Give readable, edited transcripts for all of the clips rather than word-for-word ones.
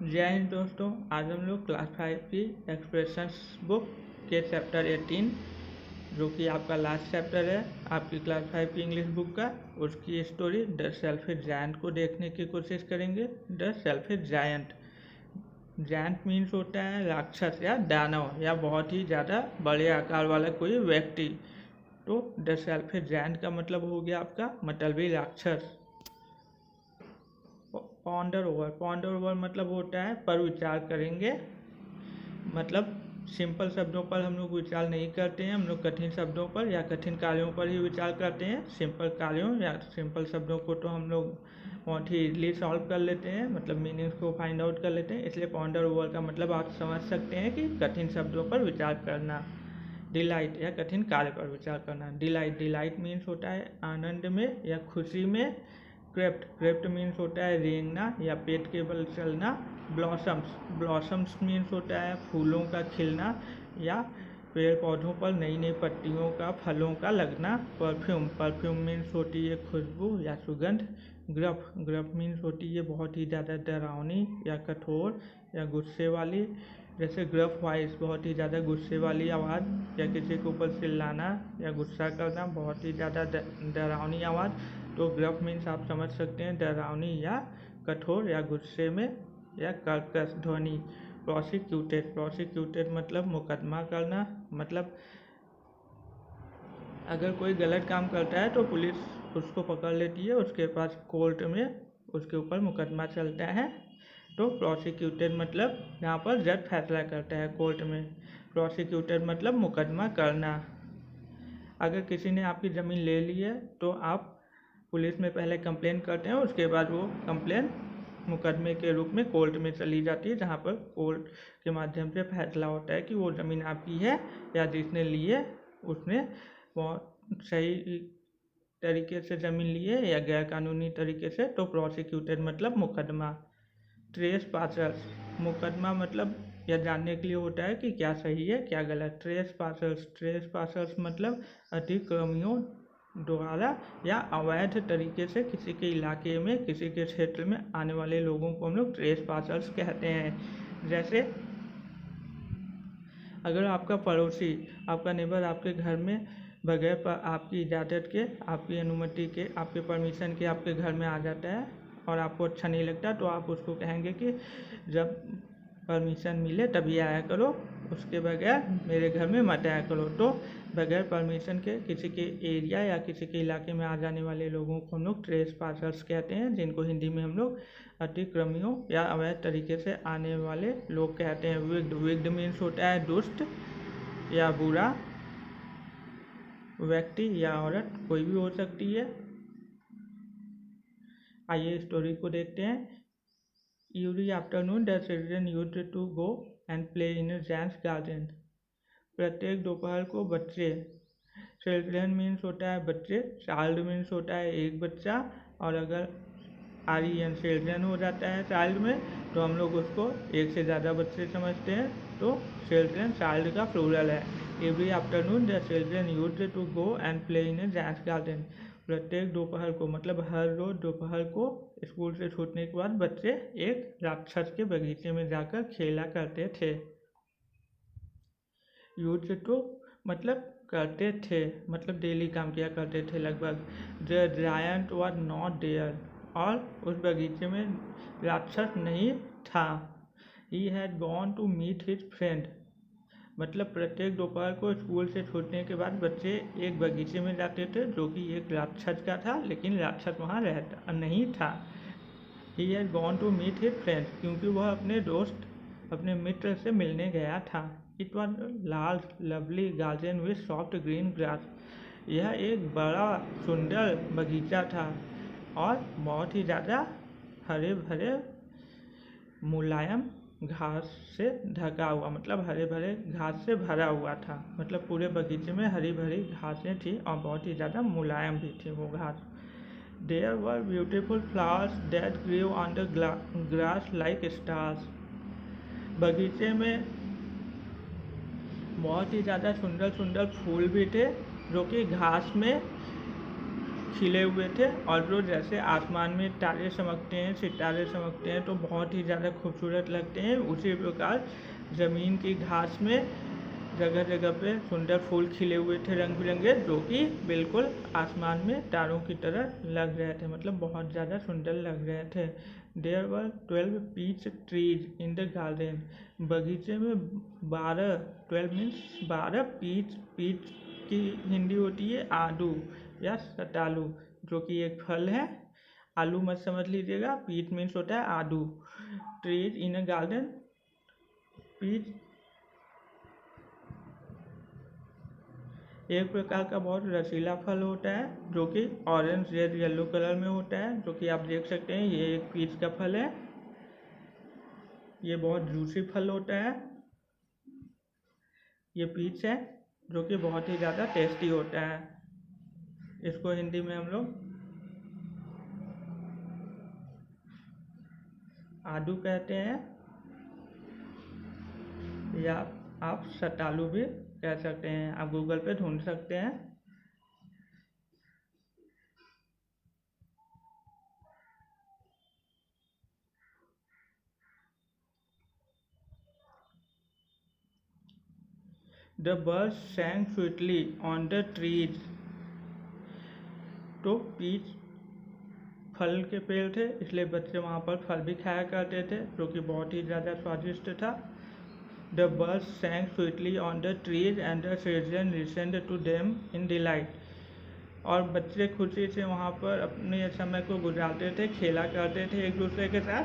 जय हिंद दोस्तों। आज हम लोग क्लास 5 की एक्सप्रेशंस बुक के चैप्टर 18 जो कि आपका लास्ट चैप्टर है आपकी क्लास 5 की इंग्लिश बुक का, उसकी स्टोरी द सेल्फिश जायंट को देखने की कोशिश करेंगे। The selfish giant, giant means होता है राक्षस या दानव या बहुत ही ज़्यादा बड़े आकार वाला कोई व्यक्ति। तो द सेल्फिश जायंट का मतलब हो गया आपका मतलबी राक्षस। पॉन्डर ओवर मतलब होता है पर विचार करेंगे, मतलब सिंपल शब्दों पर हम लोग विचार नहीं करते हैं, हम लोग कठिन शब्दों पर या कठिन कार्यों पर ही विचार करते हैं। सिंपल कार्यों या सिंपल शब्दों को तो हम लोग बहुत ही इजली सॉल्व कर लेते हैं, मतलब मीनिंग्स को फाइंड आउट कर लेते हैं। इसलिए पॉन्डर ओवर का मतलब आप समझ सकते हैं कि कठिन शब्दों पर विचार करना। डिलाइट या कठिन कार्य पर विचार करना। डिलाइट मीन्स होता है आनंद में या खुशी में। क्रेप्ट मीन्स होता है रेंगना या पेट के बल चलना। ब्लॉसम्स मीन्स होता है फूलों का खिलना या पेड़ पौधों पर नई नई पत्तियों का फलों का लगना। परफ्यूम मीन्स होती है खुशबू या सुगंध। ग्रफ मीन्स होती है बहुत ही ज़्यादा डरावनी या कठोर या गुस्से वाली, जैसे ग्रफ वॉइस बहुत ही ज़्यादा गुस्से वाली आवाज़ या किसी के ऊपर चिल्लाना या गुस्सा करना, बहुत ही ज़्यादा डरावनी आवाज़। तो ग्रफ मीन्स आप समझ सकते हैं डरावनी या कठोर या गुस्से में या कर्कश ध्वनि। प्रोसिक्यूटेड मतलब मुकदमा करना, मतलब अगर कोई गलत काम करता है तो पुलिस उसको पकड़ लेती है, उसके पास कोर्ट में उसके ऊपर मुकदमा चलता है। तो प्रोसिक्यूटेड मतलब यहाँ पर जज फैसला करता है कोर्ट में। प्रोसिक्यूटेड मतलब मुकदमा करना। अगर किसी ने आपकी ज़मीन ले ली है तो आप पुलिस में पहले कंप्लेन करते हैं, उसके बाद वो कंप्लेन मुकदमे के रूप में कोर्ट में चली जाती है, जहाँ पर कोर्ट के माध्यम से फैसला होता है कि वो ज़मीन आपकी है या जिसने ली है उसने बहुत सही तरीके से ज़मीन ली है या गैर कानूनी तरीके से। तो प्रोसिक्यूटेड मतलब मुकदमा। ट्रेस पासर्स, मुकदमा मतलब यह जानने के लिए होता है कि क्या सही है क्या गलत। ट्रेस पासर्स मतलब अतिक्रमियों द्वारा या अवैध तरीके से किसी के इलाके में किसी के क्षेत्र में आने वाले लोगों को हम लोग ट्रेस पासर्स कहते हैं। जैसे अगर आपका पड़ोसी, आपका नेबर आपके घर में बगैर आपकी इजाज़त के, आपकी अनुमति के, आपके परमिशन के आपके घर में आ जाता है और आपको अच्छा नहीं लगता, तो आप उसको कहेंगे कि जब परमिशन मिले तभी आया करो, उसके बगैर मेरे घर में मत आया करो। तो बगैर परमिशन के किसी के एरिया या किसी के इलाके में आ जाने वाले लोगों को हम लोग ट्रेस पासर्स कहते हैं, जिनको हिंदी में हम लोग अतिक्रमियों या अवैध तरीके से आने वाले लोग कहते हैं। विग्ड मीन्स होता है दुष्ट या बुरा व्यक्ति या औरत, कोई भी हो सकती है। आइए स्टोरी को देखते हैं। Every afternoon the children used to go and play in a giant's garden. प्रत्येक दोपहर को बच्चे, चिल्ड्रन मीन्स होता है बच्चे, चाइल्ड मीन्स होता है एक बच्चा, और अगर आर्यन चिल्ड्रन हो जाता है चाइल्ड में तो हम लोग उसको एक से ज़्यादा बच्चे समझते हैं, तो चिल्ड्रन चाइल्ड का प्लूरल है। Every afternoon the children used to go and play in a giant's garden. प्रत्येक दोपहर को मतलब हर रोज दोपहर को स्कूल से छूटने के बाद बच्चे एक राक्षस के बगीचे में जाकर खेला करते थे। यूज्ड टू मतलब करते थे, मतलब डेली काम किया करते थे लगभग। The giant was not there, और उस बगीचे में राक्षस नहीं था। He had gone to meet his friend, मतलब प्रत्येक दोपहर को स्कूल से छूटने के बाद बच्चे एक बगीचे में जाते थे जो कि एक राक्षस का था, लेकिन राक्षस वहाँ रहता नहीं था। He had gone to meet his friend, क्योंकि वह अपने दोस्त अपने मित्र से मिलने गया था। It was large lovely garden with soft green grass, यह एक बड़ा सुंदर बगीचा था और बहुत ही ज़्यादा हरे भरे मुलायम घास से ढका हुआ, मतलब हरे भरे घास से भरा हुआ था, मतलब पूरे बगीचे में हरी भरी घासें थी और बहुत ही ज़्यादा मुलायम भी थी वो घास। There were beautiful flowers that grew on the grass like stars. बगीचे में बहुत ही ज़्यादा सुंदर सुंदर फूल भी थे जो कि घास में खिले हुए थे और जो जैसे आसमान में तारे चमकते हैं, सितारे चमकते हैं तो बहुत ही ज़्यादा खूबसूरत लगते हैं, उसी प्रकार ज़मीन की घास में जगह जगह पे सुंदर फूल खिले हुए थे रंग बिरंगे, जो कि बिल्कुल आसमान में तारों की तरह लग रहे थे, मतलब बहुत ज़्यादा सुंदर लग रहे थे। There were 12 peach trees in the garden. बगीचे में 12 मीन्स 12 पीच की हिंदी होती है आड़ू या सतालू, जो कि एक फल है। आलू मत समझ लीजिएगा, पीच मीन्स होता है आड़ू। Trees in a garden, peach एक प्रकार का बहुत रसीला फल होता है, जो कि ऑरेंज रेड येलो कलर में होता है, जो कि आप देख सकते हैं ये एक पीच का फल है। ये बहुत जूसी फल होता है। ये पीच है जो कि बहुत ही ज़्यादा टेस्टी होता है। इसको हिंदी में हम लोग आड़ू कहते हैं या आप सतालू भी कह सकते हैं, आप गूगल पे ढूंढ सकते हैं। The birds sang sweetly on the trees। तो पीच फल के पेड़ थे, इसलिए बच्चे वहाँ पर फल भी खाया करते थे, जो कि बहुत ही ज़्यादा स्वादिष्ट था। The birds sang sweetly on the trees and the children listened to them in delight। और बच्चे खुशी से वहाँ पर अपने समय को गुजारते थे, खेला करते थे एक दूसरे के साथ।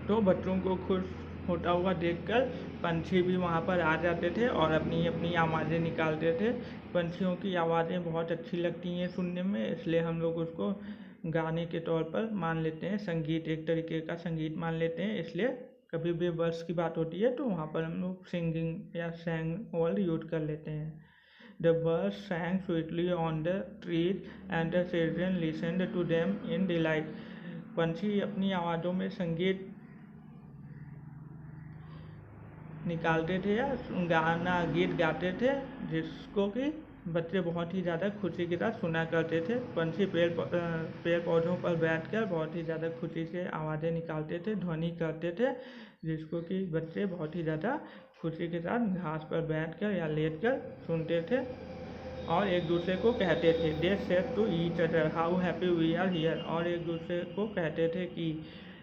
तो बच्चों को खुश होता हुआ देखकर पंछी भी वहाँ पर आ जाते थे और अपनी अपनी आवाज़ें निकालते थे। पंछियों की आवाज़ें बहुत अच्छी लगती हैं सुनने में, इसलिए हम लोग उसको गाने के तौर पर मान लेते हैं, संगीत एक तरीके का संगीत मान लेते हैं। इसलिए कभी भी वर्ड्स की बात होती है तो वहाँ पर हम लोग सिंगिंग या सैंग वर्ड यूज कर लेते हैं। The birds sang sweetly on the trees and the children listened to them in delight। पंछी अपनी आवाज़ों में संगीत निकालते थे या गीत गाते थे, जिसको कि बच्चे बहुत ही ज़्यादा खुशी के साथ सुना करते थे। पंछी पेड़ पौधों पर बैठकर बहुत ही ज़्यादा खुशी से आवाज़ें निकालते थे, ध्वनि करते थे, जिसको कि बच्चे बहुत ही ज़्यादा खुशी के साथ घास पर बैठकर या लेटकर सुनते थे और एक दूसरे को कहते थे। They said to each other how happy we are here. और एक दूसरे को कहते थे कि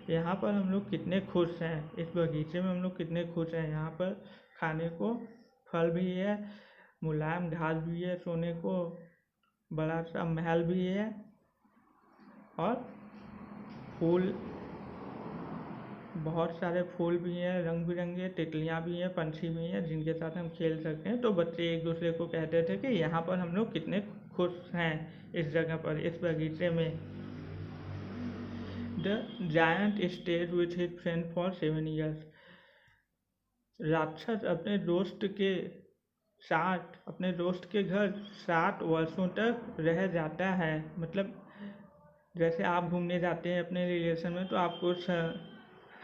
यहाँ पर हम लोग कितने खुश हैं, इस बगीचे में हम लोग कितने खुश हैं। यहाँ पर खाने को फल भी है, मुलायम घास भी है, सोने को बड़ा सा महल भी है और फूल, बहुत सारे फूल भी हैं, रंग बिरंगे तितलियाँ भी हैं, पंछी भी हैं, जिनके साथ हम खेल सकते हैं। तो बच्चे एक दूसरे को कहते थे कि यहाँ पर हम लोग कितने खुश हैं इस जगह पर, इस बगीचे में। The giant stayed with his friend for 7 years। राक्षस अपने दोस्त के घर 7 वर्षों तक रह जाता है। मतलब जैसे आप घूमने जाते हैं अपने रिलेशन में तो आप कुछ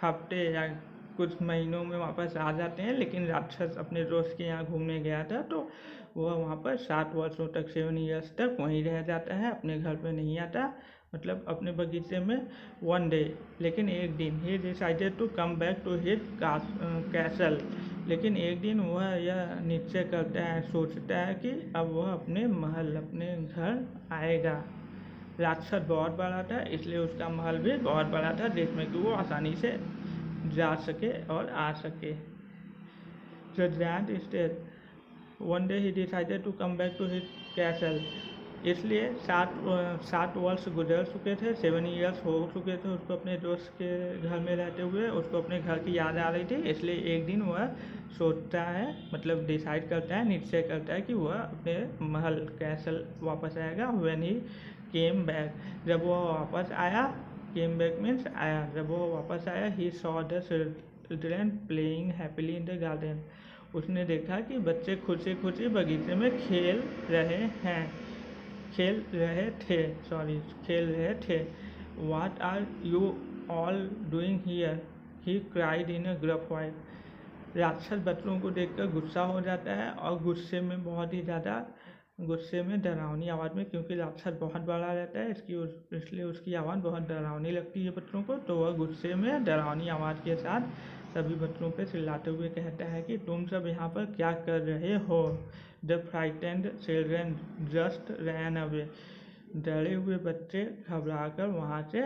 हफ्ते या कुछ महीनों में वापस आ जाते हैं, लेकिन राक्षस अपने दोस्त के यहाँ घूमने गया था तो वह वहाँ पर 7 वर्षों तक 7 ईयर्स तक वहीं रह जाता है, अपने घर पे नहीं आता, मतलब अपने बगीचे में। वन डे, लेकिन एक दिन, he decided to come back to his castle. लेकिन एक दिन वह यह निश्चय करता है, सोचता है कि अब वह अपने महल, अपने घर आएगा। राक्षस बहुत बड़ा था, इसलिए उसका महल भी बहुत बड़ा था, जिसमें कि वो आसानी से जा सके और आ सके। The giant stayed। One day he decided to come back to his castle। इसलिए 7 वर्ष गुजर चुके थे, 7 ईयर्स हो चुके थे उसको अपने दोस्त के घर में रहते हुए, उसको अपने घर की याद आ रही थी। इसलिए एक दिन वह सोचता है, मतलब डिसाइड करता है, निश्चय करता है कि वह अपने महल कैसल वापस आएगा। व्हेन ही केम बैक, जब वह वापस आया, केम बैक मीन्स आया, जब वह वापस आया, he saw the children playing happily in the garden. उसने देखा कि बच्चे खुशी खुशी बगीचे में खेल रहे थे। What are you all doing here? He cried in a gruff voice। राक्षस बच्चों को देखकर गुस्सा हो जाता है और गुस्से में बहुत ही ज़्यादा गुस्से में डरावनी आवाज़ में, क्योंकि राक्षस बहुत बड़ा रहता है इसलिए उसकी आवाज़ बहुत डरावनी लगती है बच्चों को। तो वह गुस्से में डरावनी आवाज़ के साथ सभी बच्चों पे चिल्लाते हुए कहता है कि तुम सब यहाँ पर क्या कर रहे हो। The frightened children just ran away. डरे हुए बच्चे घबराकर वहाँ से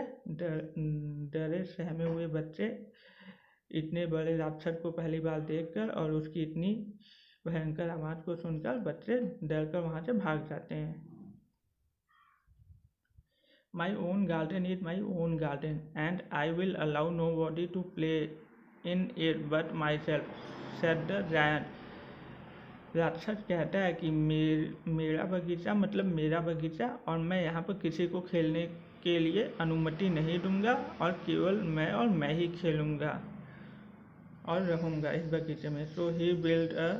डरे सहमे हुए बच्चे इतने बड़े राक्षस को पहली बार देखकर और उसकी इतनी भयंकर आवाज़ को सुनकर बच्चे डरकर वहाँ से भाग जाते हैं। My own garden is my own garden and I will allow nobody to play in it but myself, said the giant. राक्षस कहता है कि मेरा बगीचा मतलब मेरा बगीचा और मैं यहाँ पर किसी को खेलने के लिए अनुमति नहीं दूंगा और केवल मैं और मैं ही खेलूँगा और रहूँगा इस बगीचे में। So he built a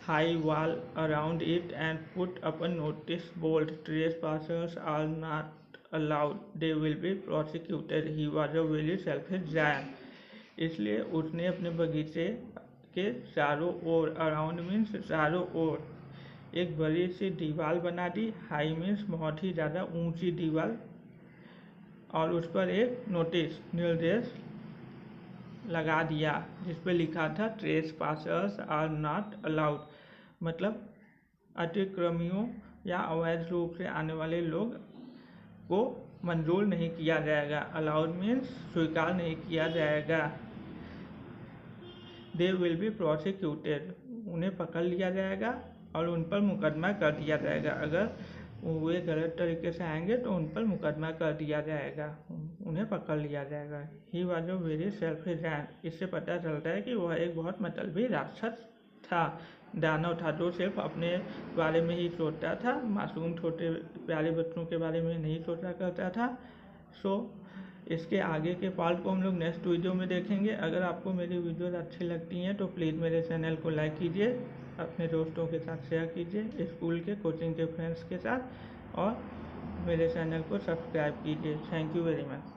high wall around it and put up a notice board, trespassers are not allowed, they will be prosecuted. He was a very selfish giant. इसलिए उसने अपने बगीचे के चारों ओर, अराउंड मीन्स चारों ओर, एक बड़ी सी दीवार बना दी। हाई मीन्स बहुत ही ज़्यादा ऊंची दीवार, और उस पर एक नोटिस निर्देश लगा दिया जिस पे लिखा था ट्रेसपासर्स आर नॉट अलाउड, मतलब अतिक्रमियों या अवैध रूप से आने वाले लोग को मंजूर नहीं किया जाएगा। अलाउड मीन्स स्वीकार नहीं किया जाएगा। दे विल बी प्रोसिक्यूटेड, उन्हें पकड़ लिया जाएगा और उन पर मुकदमा कर दिया जाएगा। अगर वे गलत तरीके से आएंगे तो उन पर मुकदमा कर दिया जाएगा, उन्हें पकड़ लिया जाएगा। He was a very selfish giant. इससे पता चलता है कि वह एक बहुत मतलबी राक्षस था, दानव था, जो सिर्फ अपने बारे में ही सोचता था, मासूम छोटे प्यारे बच्चों के बारे में नहीं सोचा करता था। सो इसके आगे के पार्ट को हम लोग नेक्स्ट वीडियो में देखेंगे। अगर आपको मेरी वीडियोज़ अच्छी लगती हैं तो प्लीज़ मेरे चैनल को लाइक कीजिए, अपने दोस्तों के साथ शेयर कीजिए, स्कूल के कोचिंग के फ्रेंड्स के साथ, और मेरे चैनल को सब्सक्राइब कीजिए। Thank you very much.